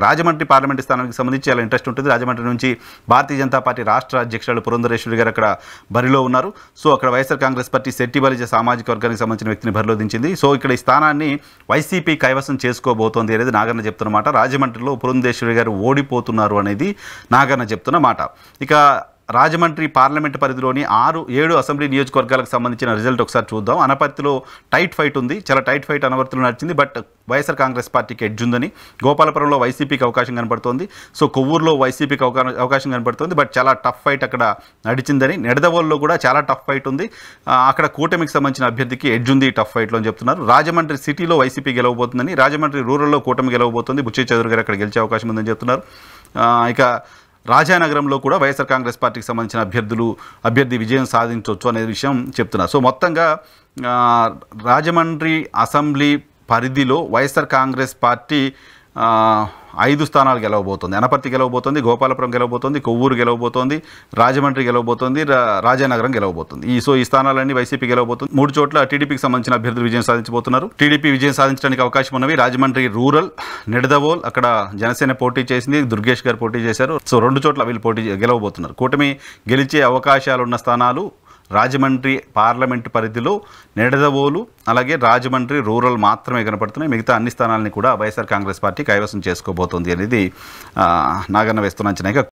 Rajahmundry parliament స్థానానికి సంబంధించి చాలా ఇంట్రెస్ట్ ఉంటుంది. రాజమండ్రి నుంచి భారతీయ జనతా పార్టీ రాష్ట్ర అధ్యక్షురాలు పురంధరేశ్వరి గారు అక్కడ బరిలో ఉన్నారు. సో అక్కడ వైఎస్ఆర్ కాంగ్రెస్ పార్టీ శెట్టి బలిజ సామాజిక వర్గానికి సంబంధించిన వ్యక్తిని బరిలో దించింది. సో ఇక్కడ ఈ స్థానాన్ని వైసీపీ కైవసం చేసుకోబోతోంది అనేది నాగన్న చెప్తున్నమాట. రాజమండ్రిలో పురంధరేశ్వరి గారు ఓడిపోతున్నారు అనేది నాగన్న చెప్తున్న మాట. ఇక రాజమండ్రి పార్లమెంటు పరిధిలోని 6-7 అసెంబ్లీ నియోజకవర్గాలకు సంబంధించిన రిజల్ట్ ఒకసారి చూద్దాం. అనపర్తిలో టైట్ ఫైట్ ఉంది, చాలా టైట్ ఫైట్ అనపర్తిలో నడిచింది. బట్ వైఎస్ఆర్ కాంగ్రెస్ పార్టీకి ఎడ్జ్ ఉందని, గోపాలపురంలో వైసీపీకి అవకాశం కనపడుతోంది. సో కొవ్వూరులో వైసీపీకి అవకాశం కనపడుతోంది. బట్ చాలా టఫ్ ఫైట్ అక్కడ నడిచిందని, నిడదవోలులో కూడా చాలా టఫ్ ఫైట్ ఉంది. అక్కడ కూటమికి సంబంధించిన అభ్యర్థికి ఎడ్జ్ ఉంది టఫ్ ఫైట్లో అని చెప్తున్నారు. రాజమండ్రి సిటీలో వైసీపీ గెలవబోతుందని, రాజమండ్రి రూరల్లో కూటమి గెలవబోతుంది, బుచ్చి చౌదరి గారు అక్కడ గెలిచే అవకాశం ఉందని చెప్తున్నారు. ఇక రాజానగరంలో కూడా వైఎస్ఆర్ కాంగ్రెస్ పార్టీకి సంబంధించిన అభ్యర్థి విజయం సాధించవచ్చు అనే విషయం చెప్తున్నారు. సో మొత్తంగా రాజమండ్రి అసెంబ్లీ పరిధిలో వైఎస్ఆర్ కాంగ్రెస్ పార్టీ 5 స్థానాలు గెలవబోతోంది. అనపర్తి గెలవబోతోంది, గోపాలపురం గెలవబోతోంది, కొవ్వూరు గెలవబోతోంది, రాజమండ్రి గెలవబోతోంది, రాజానగరం గెలవబోతుంది. ఈ స్థానాలన్నీ వైసీపీ గెలవబోతుంది. 3 చోట్ల టీడీపీకి సంబంధించిన అభ్యర్థులు విజయం సాధించబోతున్నారు. టీడీపీ విజయం సాధించడానికి అవకాశం ఉన్నవి రాజమండ్రి రూరల్, నిడదవోల్, అక్కడ జనసేన పోటీ చేసింది, దుర్గేష్ గారు పోటీ చేశారు. సో 2 చోట్ల వీళ్ళు గెలవబోతున్నారు. కూటమి గెలిచే అవకాశాలున్న స్థానాలు రాజమండ్రి పార్లమెంటు పరిధిలో నిడదవోలు, అలాగే రాజమండ్రి రూరల్ మాత్రమే కనపడుతున్నాయి. మిగతా అన్ని స్థానాలని కూడా వైఎస్ఆర్ కాంగ్రెస్ పార్టీ కైవసం చేసుకోబోతోంది అనేది నాగన్న వేస్తున్న అంచనా.